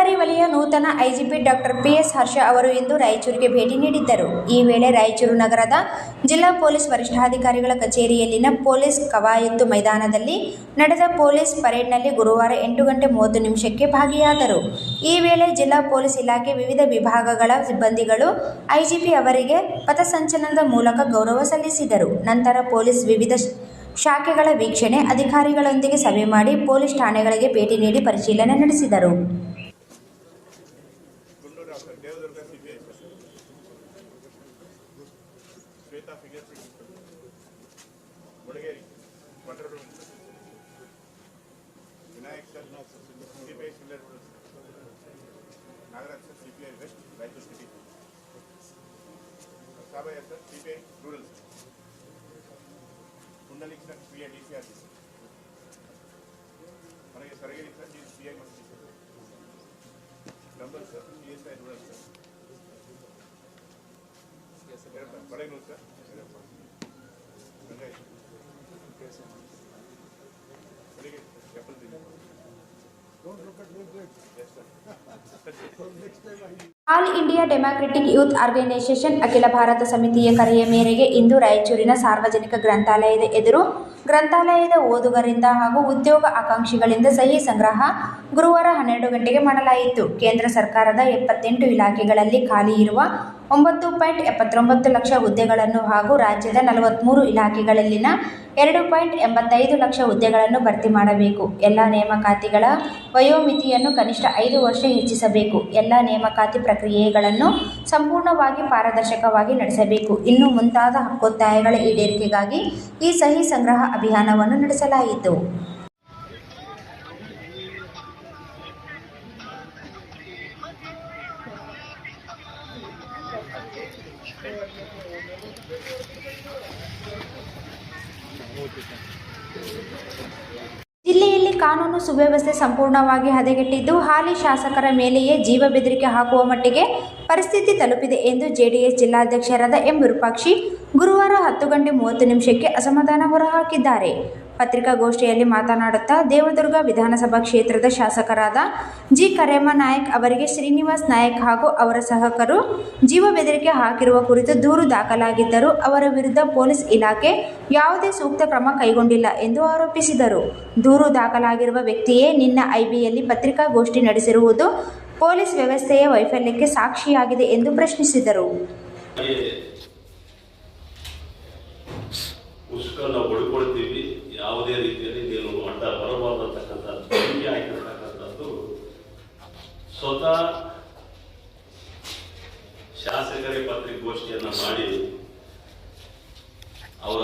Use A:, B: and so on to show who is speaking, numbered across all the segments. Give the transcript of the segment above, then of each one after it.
A: ಬಳ್ಳಾರಿ ವಲಯ ನೂತನ IGP doctor PS ಹರ್ಷ ಅವರು ಇಂದು ರಾಯಚೂರಿಗೆ ಭೇಟಿ ನೀಡಿದ್ದರು. ಈ ವೇಳೆ ರಾಯಚೂರು ನಗರದ ಜಿಲ್ಲಾ ಪೊಲೀಸ್ ವರಿಷ್ಠಾಧಿಕಾರಿಗಳ ಕಚೇರಿಯಲ್ಲಿನ ಪೊಲೀಸ್ ಕವಾಯತು ಮೈದಾನದಲ್ಲಿ ನಡೆದ ಪೊಲೀಸ್ ಪರೇಡ್ನಲ್ಲಿ ಗುರುವಾರ 8:30 ಭಾಗಿಯಾದರು. ಈ ವೇಳೆ ಜಿಲ್ಲಾ ಪೊಲೀಸ್ ಇಲಾಖೆ ವಿವಿಧ ವಿಭಾಗಗಳ ಸಿಬ್ಬಂದಿಗಳು ಐಜಿಪಿ ಅವರಿಗೆ ಪಥಸಂಚಲನದ ಮೂಲಕ ಗೌರವ ಸಲ್ಲಿಸಿದರು. ನಂತರ ಪೊಲೀಸ್ ವಿವಿಧ ಶಾಖೆಗಳ ವೀಕ್ಷಣೆ ಅಧಿಕಾರಿಗಳೊಂದಿಗೆ ಸಭೆ ಮಾಡಿ ಪೊಲೀಸ್ ಠಾಣೆಗಳಿಗೆ ಭೇಟಿ ನೀಡಿ ಪರಿಶೀಲನೆ ನಡೆಸಿದರು.
B: మనకి సరిగ్గా sir CI number sir CSI rural sir పడగను sir
A: all India democratic youth organisation ಅಖಿಲ ಭಾರತ ಸಮಿತಿಯ ಕರೆಯ ಮೇರೆಗೆ ಇಂದು ರಾಯಚೂರಿನ ಸಾರ್ವಜನಿಕ ಗ್ರಂಥಾಲಯದ ಎದುರು ಗ್ರಂಥಾಲಯದ ಓದುಗರಿಂದ ಹಾಗೂ ಉದ್ಯೋಗ ಆಕಾಂಕ್ಷಿಗಳಿಂದ ಸಹಿ ಸಂಗ್ರಹ ಗುರುವಾರ 12 ಗಂಟೆಗೆ ಮಾಡಲಾಯಿತು. ಕೇಂದ್ರ ಸರ್ಕಾರದ 78 ಇಲಾಖೆಗಳಲ್ಲಿ ಖಾಲಿ ಇರುವ 9.79 ಲಕ್ಷ ಹುದ್ದೆಗಳನ್ನು ಹಾಗೂ ರಾಜ್ಯದ 43 ಇಲಾಖೆಗಳಲ್ಲಿನ 2.85 ಲಕ್ಷ ಹುದ್ದೆಗಳನ್ನು ಭರ್ತಿ ಮಾಡಬೇಕು. ಎಲ್ಲ ನೇಮಕಾತಿಗಳ ವಯೋಮಿತಿಯನ್ನು ಕನಿಷ್ಠ 5 ವರ್ಷ ಹೆಚ್ಚಿಸಬೇಕು. ಎಲ್ಲ ನೇಮಕಾತಿ ಪ್ರಕ್ರಿಯೆಗಳನ್ನು ಸಂಪೂರ್ಣವಾಗಿ ಪಾರದರ್ಶಕವಾಗಿ ನಡೆಸಬೇಕು. ಇನ್ನು ಮುಂತಾದ ಹಕ್ಕೊತ್ತಾಯಗಳ ಈಡೇರಿಕೆಗಾಗಿ ಈ ಸಹಿ ಸಂಗ್ರಹ ಅಭಿಯಾನವನ್ನು ನಡೆಸಲಾಯಿತು. ಜಿಲ್ಲೆಯಲ್ಲಿ ಕಾನೂನು ಸುವ್ಯವಸ್ಥೆ ಸಂಪೂರ್ಣವಾಗಿ ಹದಗೆಟ್ಟಿದ್ದು, ಹಾಲಿ ಶಾಸಕರ ಮೇಲೆಯೇ ಜೀವ ಬೆದರಿಕೆ ಹಾಕುವ ಮಟ್ಟಿಗೆ ಪರಿಸ್ಥಿತಿ ತಲುಪಿದೆ ಎಂದು ಜೆಡಿಎಸ್ ಜಿಲ್ಲಾಧ್ಯಕ್ಷರಾದ ಎಂ ವಿರೂಪಾಕ್ಷಿ ಗುರುವಾರ 10:30 ಅಸಮಾಧಾನ ಹೊರಹಾಕಿದ್ದಾರೆ. ಪತ್ರಿಕಾಗೋಷ್ಠಿಯಲ್ಲಿ ಮಾತನಾಡುತ್ತಾ, ದೇವದುರ್ಗ ವಿಧಾನಸಭಾ ಕ್ಷೇತ್ರದ ಶಾಸಕರಾದ ಜಿ. ಕರೇಮ ನಾಯಕ್ ಅವರಿಗೆ ಶ್ರೀನಿವಾಸ್ ನಾಯಕ್ ಹಾಗೂ ಅವರ ಸಹಕರು ಜೀವ ಬೆದರಿಕೆ ಹಾಕಿರುವ ಕುರಿತು ದೂರು ದಾಖಲಾಗಿದ್ದರೂ ಅವರ ವಿರುದ್ಧ ಪೊಲೀಸ್ ಇಲಾಖೆ ಯಾವುದೇ ಸೂಕ್ತ ಕ್ರಮ ಕೈಗೊಂಡಿಲ್ಲ ಎಂದು ಆರೋಪಿಸಿದರು. ದೂರು ದಾಖಲಾಗಿರುವ ವ್ಯಕ್ತಿಯೇ ನಿನ್ನೆ ಐಬಿಯಲ್ಲಿ ಪತ್ರಿಕಾಗೋಷ್ಠಿ ನಡೆಸಿರುವುದು ಪೊಲೀಸ್ ವ್ಯವಸ್ಥೆಯ ವೈಫಲ್ಯಕ್ಕೆ ಸಾಕ್ಷಿಯಾಗಿದೆ ಎಂದು ಪ್ರಶ್ನಿಸಿದರು.
C: ಯಾವುದೇ ರೀತಿಯಲ್ಲಿ ನೀನು ಅಡ್ಡ ಬರಬಾರತಕ್ಕಂಥ ಬೆಂಕಿ ಹಾಕಿರ್ತಕ್ಕಂಥದ್ದು ಸ್ವತಃ ಶಾಸಕರೇ ಪತ್ರಿಕಾಗೋಷ್ಠಿಯನ್ನು ಮಾಡಿ ಅವರ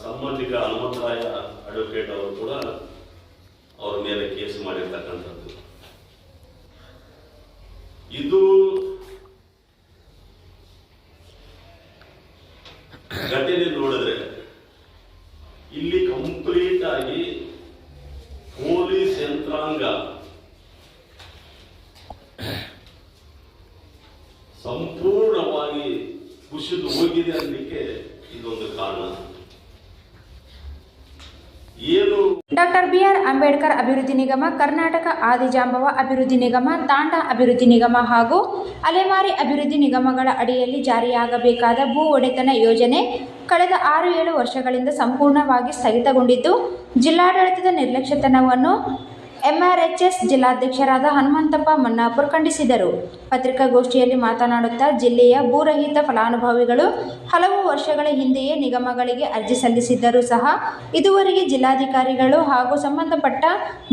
C: ಸಂಬಂಧಿಕ ಹನುಮಂತರಾಯ ಅಡ್ವೊಕೇಟ್ ಅವರು ಕೂಡ ಅವರ ಮೇಲೆ ಕೇಸ್ ಮಾಡಿರ್ತಕ್ಕಂಥದ್ದು. ಇದು ಘಟನೆ ನೋಡಿದ್ರೆ ಇಲ್ಲಿ ಕಂಪ್ಲೀಟ್ ಆಗಿ ಪೊಲೀಸ್ ಯಂತ್ರಾಂಗ ಸಂಪೂರ್ಣವಾಗಿ ಕುಸಿದು ಹೋಗಿದೆ ಅನ್ನಲಿಕ್ಕೆ ಇದೊಂದು ಕಾರಣ. ಏನು
A: ಡಾಕ್ಟರ್ ಬಿಆರ್ ಅಂಬೇಡ್ಕರ್ ಅಭಿವೃದ್ಧಿ ನಿಗಮ, ಕರ್ನಾಟಕ ಆದಿಜಾಂಬವ ಅಭಿವೃದ್ಧಿ ನಿಗಮ, ತಾಂಡಾ ಅಭಿವೃದ್ಧಿ ನಿಗಮ ಹಾಗೂ ಅಲೆಮಾರಿ ಅಭಿವೃದ್ಧಿ ನಿಗಮಗಳ ಅಡಿಯಲ್ಲಿ ಜಾರಿಯಾಗಬೇಕಾದ ಭೂ ಒಡೆತನ ಯೋಜನೆ ಕಳೆದ 6-7 ವರ್ಷಗಳಿಂದ ಸಂಪೂರ್ಣವಾಗಿ ಸ್ಥಗಿತಗೊಂಡಿದ್ದು, ಜಿಲ್ಲಾಡಳಿತದ ನಿರ್ಲಕ್ಷ್ಯತನವನ್ನು ಎಂಆರ್ಎಚ್ಎಸ್ ಜಿಲ್ಲಾಧ್ಯಕ್ಷರಾದ ಹನುಮಂತಪ್ಪ ಮನ್ನಾಪುರ್ ಖಂಡಿಸಿದರು. ಪತ್ರಿಕಾಗೋಷ್ಠಿಯಲ್ಲಿ ಮಾತನಾಡುತ್ತಾ, ಜಿಲ್ಲೆಯ ಭೂರಹಿತ ಫಲಾನುಭವಿಗಳು ಹಲವು ವರ್ಷಗಳ ಹಿಂದೆಯೇ ನಿಗಮಗಳಿಗೆ ಅರ್ಜಿ ಸಲ್ಲಿಸಿದ್ದರೂ ಸಹ ಇದುವರೆಗೆ ಜಿಲ್ಲಾಧಿಕಾರಿಗಳು ಹಾಗೂ ಸಂಬಂಧಪಟ್ಟ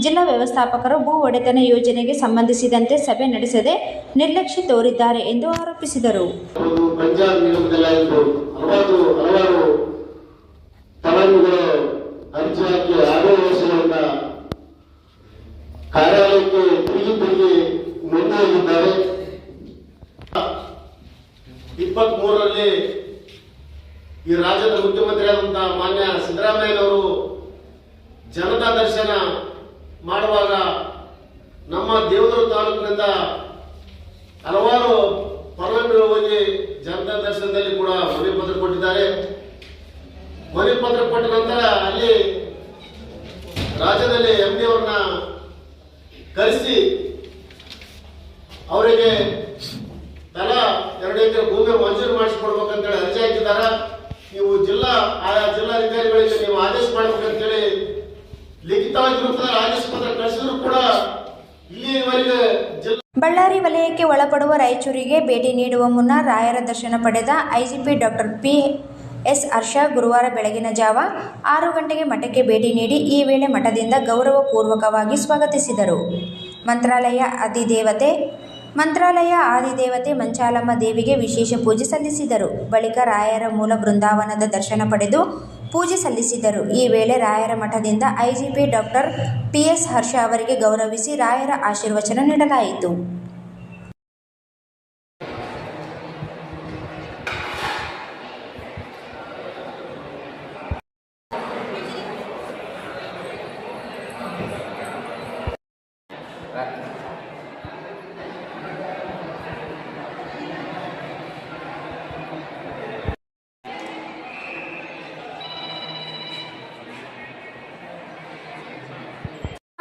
A: ಜಿಲ್ಲಾ ವ್ಯವಸ್ಥಾಪಕರು ಭೂ ಒಡೆತನ ಯೋಜನೆಗೆ ಸಂಬಂಧಿಸಿದಂತೆ ಸಭೆ ನಡೆಸದೆ ನಿರ್ಲಕ್ಷ್ಯ ತೋರಿದ್ದಾರೆ ಎಂದು ಆರೋಪಿಸಿದರು.
D: ಕಾರ್ಯಾಲಯಕ್ಕೆ ತಿರುಗಿ ಮುಂದಾಗಿದ್ದಾರೆ. 23ರಲ್ಲಿ ಈ ರಾಜ್ಯದ ಮುಖ್ಯಮಂತ್ರಿಯಾದಂತಹ ಮಾನ್ಯ ಸಿದ್ದರಾಮಯ್ಯನವರು ಜನತಾ ದರ್ಶನ ಮಾಡುವಾಗ ನಮ್ಮ ದೇವದುರ್ಗ ತಾಲೂಕಿನಿಂದ ಹಲವಾರು ಫಲಾನುಭವಿಗಳು ಹೋಗಿ ಜನತಾ ದರ್ಶನದಲ್ಲಿ ಕೂಡ ಮನವಿ ಪತ್ರ ಕೊಟ್ಟಿದ್ದಾರೆ. ಮನವಿ ಪತ್ರ ಕೊಟ್ಟ ನಂತರ ಅಲ್ಲಿ ರಾಜ್ಯದಲ್ಲಿ ಎಂಡಿ ಅವರನ್ನ ಕರೆಸಿ ಅವರಿಗೆ ತಲಾ 2 ಎಕರೆ ಭೂಮಿ ಮಂಜೂರು ಮಾಡಿಸ್ಕೊಡ್ಬೇಕಂತೇಳಿ ಅರ್ಜಿ ಹಾಕಿದ್ದಾರೆ. ನೀವು ಆಯಾ ಜಿಲ್ಲಾಧಿಕಾರಿಗಳಿಗೆ ನೀವು ಆದೇಶ ಮಾಡ್ಬೇಕಂತೇಳಿ ಲಿಖಿತವಾಗಿ ರೂಪದಲ್ಲಿ ಆದೇಶ ಪತ್ರ ಕಳಿಸಿದ್ರು ಕೂಡ ಇಲ್ಲಿವರೆಗೆ
A: ಬಳ್ಳಾರಿ ವಲಯಕ್ಕೆ ಒಳಪಡುವ ರಾಯಚೂರಿಗೆ ಭೇಟಿ ನೀಡುವ ಮುನ್ನ ರಾಯರ ದರ್ಶನ ಪಡೆದ ಐಜಿಪಿ ಡಾಕ್ಟರ್ PS ಹರ್ಷ ಗುರುವಾರ ಬೆಳಗಿನ ಜಾವ 6 ಗಂಟೆಗೆ ಮಠಕ್ಕೆ ಭೇಟಿ ನೀಡಿ ಈ ವೇಳೆ ಮಠದಿಂದ ಗೌರವಪೂರ್ವಕವಾಗಿ ಸ್ವಾಗತಿಸಿದರು. ಮಂತ್ರಾಲಯ ಆದಿದೇವತೆ ಮಂಚಾಲಮ್ಮ ದೇವಿಗೆ ವಿಶೇಷ ಪೂಜೆ ಸಲ್ಲಿಸಿದರು. ಬಳಿಕ ರಾಯರ ಮೂಲ ಬೃಂದಾವನದ ದರ್ಶನ ಪಡೆದು ಪೂಜೆ ಸಲ್ಲಿಸಿದರು. ಈ ವೇಳೆ ರಾಯರ ಮಠದಿಂದ ಐಜಿಪಿ ಡಾಕ್ಟರ್ PS ಹರ್ಷ ಅವರಿಗೆ ಗೌರವಿಸಿ ರಾಯರ ಆಶೀರ್ವಚನ ನೀಡಲಾಯಿತು.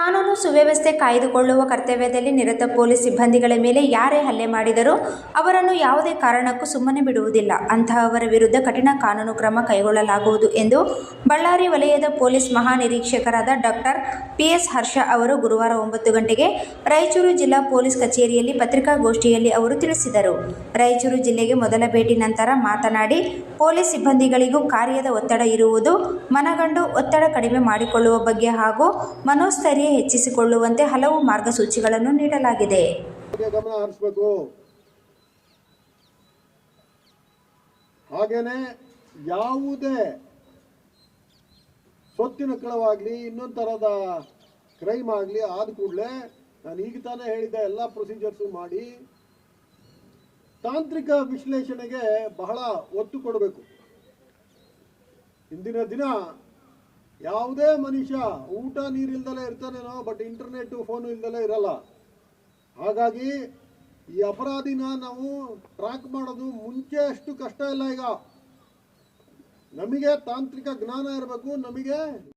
A: ಕಾನೂನು ಸುವ್ಯವಸ್ಥೆ ಕಾಯ್ದುಕೊಳ್ಳುವ ಕರ್ತವ್ಯದಲ್ಲಿ ನಿರತ ಪೊಲೀಸ್ ಸಿಬ್ಬಂದಿಗಳ ಮೇಲೆ ಯಾರೇ ಹಲ್ಲೆ ಮಾಡಿದರೂ ಅವರನ್ನು ಯಾವುದೇ ಕಾರಣಕ್ಕೂ ಸುಮ್ಮನೆ ಬಿಡುವುದಿಲ್ಲ. ಅಂತಹವರ ವಿರುದ್ಧ ಕಠಿಣ ಕಾನೂನು ಕ್ರಮ ಕೈಗೊಳ್ಳಲಾಗುವುದು ಎಂದು ಬಳ್ಳಾರಿ ವಲಯದ ಪೊಲೀಸ್ ಮಹಾನಿರೀಕ್ಷಕರಾದ ಡಾಕ್ಟರ್ PS ಹರ್ಷ ಅವರು ಗುರುವಾರ 9 ಗಂಟೆಗೆ ರಾಯಚೂರು ಜಿಲ್ಲಾ ಪೊಲೀಸ್ ಕಚೇರಿಯಲ್ಲಿ ಪತ್ರಿಕಾಗೋಷ್ಠಿಯಲ್ಲಿ ಅವರು ತಿಳಿಸಿದರು. ರಾಯಚೂರು ಜಿಲ್ಲೆಗೆ ಮೊದಲ ಭೇಟಿ ನಂತರ ಮಾತನಾಡಿ, ಪೊಲೀಸ್ ಸಿಬ್ಬಂದಿಗಳಿಗೂ ಕಾರ್ಯದ ಒತ್ತಡ ಇರುವುದು ಮನಗಂಡು ಒತ್ತಡ ಕಡಿಮೆ ಮಾಡಿಕೊಳ್ಳುವ ಬಗ್ಗೆ ಹಾಗೂ ಮನೋಸ್ಥೈರ್ಯ ಹೆಚ್ಚಿಸಿಕೊಳ್ಳುವಂತೆ ಹಲವು ಮಾರ್ಗಸೂಚಿಗಳನ್ನು ನೀಡಲಾಗಿದೆ.
E: ಗಮನ ಹರಿಸಬೇಕು. ಹಾಗೇನೆ ಯಾವುದೇ ಸ್ವತ್ತಿನ ಕಳವಾಗ್ಲಿ ಇನ್ನೊಂದು ತರದ ಕ್ರೈಮ್ ಆಗಲಿ ಆದ ಕೂಡಲೇ ನಾನು ಈಗ ತಾನೇ ಹೇಳಿದ್ದ ಎಲ್ಲ ಪ್ರೊಸೀಜರ್ಸು ಮಾಡಿ ತಾಂತ್ರಿಕ ವಿಶ್ಲೇಷಣೆಗೆ ಬಹಳ ಒತ್ತು ಕೊಡಬೇಕು. ಇಂದಿನ ದಿನ ಯಾವುದೇ ಮನುಷ್ಯ ಊಟ ನೀರಿಲ್ದಲೇ ಇರ್ತಾನೇನೋ, ಬಟ್ ಇಂಟರ್ನೆಟ್ ಫೋನು ಇಲ್ದಲೇ ಇರಲ್ಲ. ಹಾಗಾಗಿ ಈ ಅಪರಾಧಿನ ನಾವು ಟ್ರ್ಯಾಕ್ ಮಾಡೋದು ಮುಂಚೆ ಅಷ್ಟು ಕಷ್ಟ ಇಲ್ಲ. ಈಗ ನಮಗೆ ತಾಂತ್ರಿಕ ಜ್ಞಾನ ಇರಬೇಕು, ನಮಗೆ